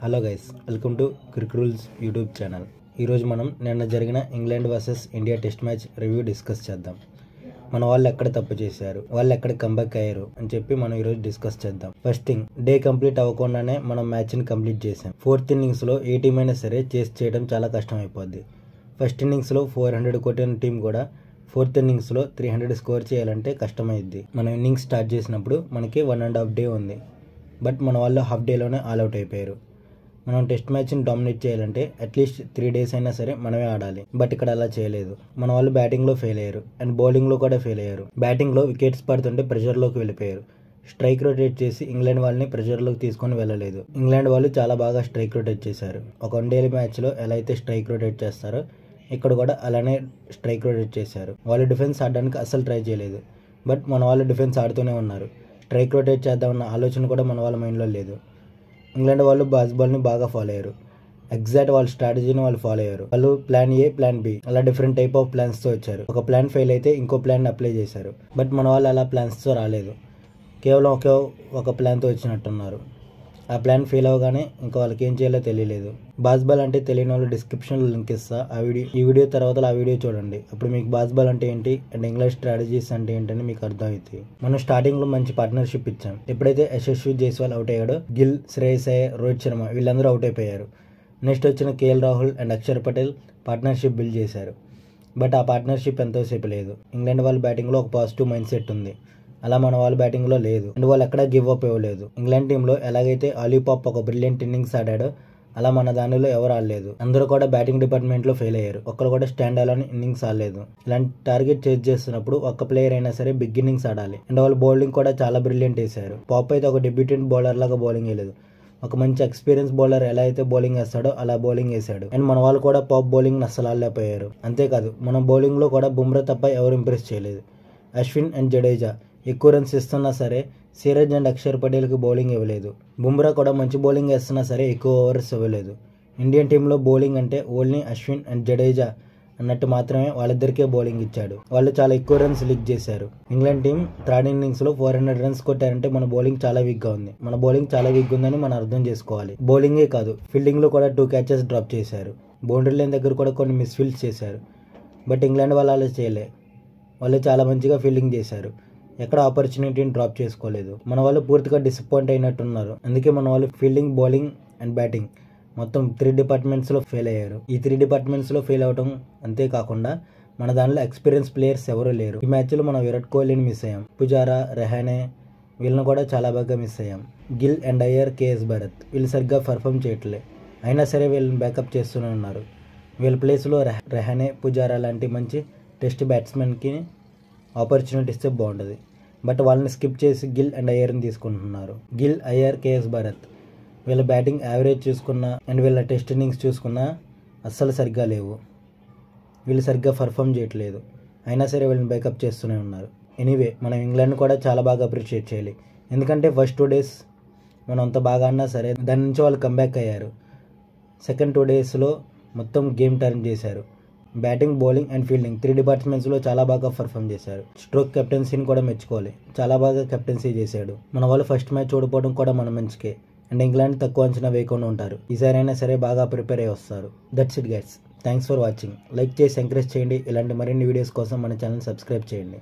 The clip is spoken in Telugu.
Hello guys, welcome to Crick rules YouTube channel. ఈరోజు మనం నిన్న జరిగిన England versus India test match review discuss చేద్దాం. మన వాళ్ళు ఎక్కడ తప్పు చేశారు, వాళ్ళు ఎక్కడ కంబ్యాక్ అయ్యారు అని చెప్పి మనం ఈరోజు డిస్కస్ చేద్దాం. ఫస్ట్ థింగ్, డే కంప్లీట్ అవ్వకుండానే మనం మ్యాచ్ని కంప్లీట్ చేసాం. ఫోర్త్ ఇన్నింగ్స్లో ఏ టీం అయినా సరే చేస్ చేయడం చాలా కష్టం అయిపోద్ది. ఫస్ట్ ఇన్నింగ్స్లో 400 కొట్టిన టీం కూడా ఫోర్త్ ఇన్నింగ్స్లో 300 స్కోర్ చేయాలంటే కష్టమైద్ది. మనం ఇన్నింగ్స్ స్టార్ట్ చేసినప్పుడు మనకి 1.5 డే ఉంది, బట్ మన వాళ్ళు హాఫ్ డేలోనే ఆల్అవుట్ అయిపోయారు. మనం టెస్ట్ మ్యాచ్ని డామినేట్ చేయాలంటే అట్లీస్ట్ 3 days అయినా సరే మనమే ఆడాలి. బట్ ఇక్కడ అలా చేయలేదు. మన వాళ్ళు బ్యాటింగ్లో ఫెయిల్ అయ్యారు అండ్ బౌలింగ్లో కూడా ఫెయిల్ అయ్యారు. బ్యాటింగ్లో వికెట్స్ పడుతుంటే ప్రెషర్లోకి వెళ్ళిపోయారు. స్ట్రైక్ రొటేట్ చేసి ఇంగ్లాండ్ వాళ్ళని ప్రెషర్లోకి తీసుకొని వెళ్ళలేదు. ఇంగ్లాండ్ వాళ్ళు చాలా బాగా స్ట్రైక్ రొటేట్ చేశారు. ఒక వన్డే మ్యాచ్లో ఎలా అయితే స్ట్రైక్ రొటేట్ చేస్తారో ఇక్కడ కూడా అలానే స్ట్రైక్ రొటేట్ చేశారు. వాళ్ళు డిఫెన్స్ ఆడడానికి అస్సలు ట్రై చేయలేదు, బట్ మన వాళ్ళు డిఫెన్స్ ఆడుతూనే ఉన్నారు. స్ట్రైక్ రొటేట్ చేద్దామన్న ఆలోచన కూడా మన వాళ్ళ మైండ్లో లేదు. ఇంగ్లాండ్ వాళ్ళు బాస్బాల్ని బాగా ఫాలో అయ్యారు. ఎగ్జాక్ట్ వాళ్ళ స్ట్రాటజీని వాళ్ళు ఫాలో అయ్యారు. వాళ్ళు ప్లాన్ ఏ, ప్లాన్ బి అలా డిఫరెంట్ టైప్ ఆఫ్ ప్లాన్స్తో వచ్చారు. ఒక ప్లాన్ ఫెయిల్ అయితే ఇంకో ప్లాన్ అప్లై చేశారు. బట్ మన వాళ్ళు అలా ప్లాన్స్తో రాలేదు. కేవలం ఒక ప్లాన్తో వచ్చినట్టున్నారు. ఆ ప్లాన్ ఫెయిల్ అవ్వగానే ఇంకా వాళ్ళకి ఏం చేయాలో తెలియలేదు. బాస్బాల్ అంటే తెలియని వాళ్ళు డిస్క్రిప్షన్లో లింక్ ఇస్తా. ఈ వీడియో తర్వాత ఆ వీడియో చూడండి. అప్పుడు మీకు బాస్బాల్ అంటే ఏంటి అండ్ ఇంగ్లాండ్ స్ట్రాటజీస్ అంటే ఏంటని మీకు అర్థమవుతాయి. మనం స్టార్టింగ్లో మంచి పార్ట్నర్షిప్ ఇచ్చాం. ఎప్పుడైతే యశస్వి జైస్వాల్ అవుట్ అయ్యాడో గిల్, శ్రేయస్ అయ్యర్, రోహిత్ శర్మ వీళ్ళందరూ అవుట్ అయిపోయారు. నెక్స్ట్ వచ్చిన KL Rahul and Axar Patel partnership build చేశారు. బట్ ఆ పార్ట్నర్షిప్ ఎంతోసేపు లేదు. ఇంగ్లాండ్ వాళ్ళ బ్యాటింగ్లో ఒక పాజిటివ్ మైండ్ సెట్ ఉంది. అలా మన వాళ్ళ బ్యాటింగ్లో లేదు అండ్ వాళ్ళు ఎక్కడా గివ్ అప్ ఇవ్వలేదు. ఇంగ్లాండ్ టీంలో ఎలాగైతే ఆలీపాప్ ఒక బ్రిలియంట్ ఇన్నింగ్స్ ఆడాడో అలా మన దానిలో ఎవరు ఆడలేదు. అందరూ కూడా బ్యాటింగ్ డిపార్ట్మెంట్లో ఫెయిల్ అయ్యారు. ఒక్కరు కూడా స్టాండ్ అలోన్ ఇన్నింగ్స్ ఆడలేదు. ఇలాంటి టార్గెట్ చేజ్ చేస్తున్నప్పుడు ఒక్క ప్లేయర్ అయినా సరే బిగ్ ఇన్నింగ్స్ ఆడాలి. అండ్ వాళ్ళు బౌలింగ్ కూడా చాలా బ్రిలియంట్ వేశారు. పాప్ అయితే ఒక డెబ్యూటెంట్ బౌలర్ లాగా బౌలింగ్ వేయలేదు. ఒక మంచి ఎక్స్పీరియన్స్ బౌలర్ ఎలా అయితే బౌలింగ్ వేస్తాడో అలా బౌలింగ్ వేశాడు. అండ్ మన వాళ్ళు కూడా పాప్ బౌలింగ్ అస్సలు ఆడలేకపోయారు. అంతేకాదు మన బౌలింగ్లో కూడా బుమ్రా తప్ప ఎవరు ఇంప్రెస్ చేయలేదు. అశ్విన్ అండ్ జడేజా ఎక్కువ రన్స్ ఇస్తున్నా సరే సిరాజ్ అండ్ అక్షర్ పటేల్కి బౌలింగ్ ఇవ్వలేదు. బుమ్రా కూడా మంచి బౌలింగ్ వేస్తున్నా సరే ఎక్కువ ఓవర్స్ ఇవ్వలేదు. ఇండియన్ టీంలో బౌలింగ్ అంటే ఓన్లీ అశ్విన్ అండ్ జడేజా అన్నట్టు మాత్రమే వాళ్ళిద్దరికే బౌలింగ్ ఇచ్చాడు. వాళ్ళు చాలా ఎక్కువ రన్స్ లీక్ చేశారు. ఇంగ్లాండ్ టీం థర్డ్ ఇన్నింగ్స్లో 400 రన్స్ కొట్టారంటే మన బౌలింగ్ చాలా వీక్గా ఉంది. మన బౌలింగ్ చాలా వీక్ ఉందని మనం అర్థం చేసుకోవాలి. బౌలింగే కాదు, ఫీల్డింగ్లో కూడా 2 catches డ్రాప్ చేశారు. బౌండరీ లైన్ దగ్గర కూడా కొన్ని మిస్ఫీల్డ్స్ చేశారు. బట్ ఇంగ్లాండ్ వాళ్ళు అలా చేయలే. వాళ్ళు చాలా మంచిగా ఫీల్డింగ్ చేశారు. ఎక్కడ ఆపర్చునిటీని డ్రాప్ చేసుకోలేదు. మన వాళ్ళు పూర్తిగా డిసప్పాయింట్ అయినట్టున్నారు. అందుకే మన వాళ్ళు ఫీల్డింగ్, బౌలింగ్ అండ్ బ్యాటింగ్ మొత్తం 3 డిపార్ట్మెంట్స్లో ఫెయిల్ అయ్యారు. ఈ 3 డిపార్ట్మెంట్స్లో ఫెయిల్ అవడం అంతేకాకుండా మన దానిలో ఎక్స్పీరియన్స్ ప్లేయర్స్ ఎవరూ లేరు. ఈ మ్యాచ్లో మనం విరాట్ కోహ్లీని మిస్ అయ్యాం. పుజారా, రెహానే వీళ్ళని కూడా చాలా బాగా మిస్ అయ్యాం. గిల్ అండ్ అయ్యర్, కేఎస్ భరత్ వీళ్ళు సరిగ్గా పర్ఫామ్ చేయట్లే. అయినా సరే వీళ్ళని బ్యాకప్ చేస్తూనే ఉన్నారు. వీళ్ళ ప్లేస్లో రెహానే, పుజారా లాంటి మంచి టెస్ట్ బ్యాట్స్మెన్కి ఆపర్చునిటీ ఇస్తే బాగుంటుంది. బట్ వాళ్ళని స్కిప్ చేసి గిల్ అండ్ అయ్యర్ని తీసుకుంటున్నారు. గిల్, అయ్యర్, కేఎస్ భరత్ వీళ్ళ బ్యాటింగ్ యావరేజ్ చూసుకున్నా అండ్ వీళ్ళ టెస్ట్ ఇన్నింగ్స్ చూసుకున్నా అస్సలు సరిగ్గా లేవు. వీళ్ళు సరిగ్గా పర్ఫామ్ చేయట్లేదు. అయినా సరే వీళ్ళని బ్యాకప్ చేస్తూనే ఉన్నారు. ఎనీవే, మనం ఇంగ్లాండ్ కూడా చాలా బాగా అప్రిషియేట్ చేయాలి. ఎందుకంటే ఫస్ట్ 2 days మనం అంత బాగా ఆడినా సరే దాని నుంచి వాళ్ళు కంబ్యాక్ అయ్యారు. సెకండ్ 2 daysలో మొత్తం గేమ్ టర్న్ చేశారు. బ్యాటింగ్, బౌలింగ్ అండ్ ఫీల్డింగ్ 3 డిపార్ట్మెంట్స్లో చాలా బాగా పర్ఫామ్ చేశారు. స్ట్రోక్ కెప్టెన్సీని కూడా మెచ్చుకోవాలి. చాలా బాగా కెప్టెన్సీ చేశాడు. మన వాళ్ళు ఫస్ట్ మ్యాచ్ ఓడిపోవడం కూడా మన మంచికే. అండ్ ఇంగ్లాండ్ తక్కువ అంచనా వేయకుండా ఉంటారు. ఈసారి అయినా సరే బాగా ప్రిపేర్ అయ్యి వస్తారు. That's it guys, thanks for watching. Like చేసి ఎంకరేజ్ చేయండి. ఇలాంటి మరిన్ని వీడియోస్ కోసం మన ఛానల్ సబ్స్క్రైబ్ చేయండి.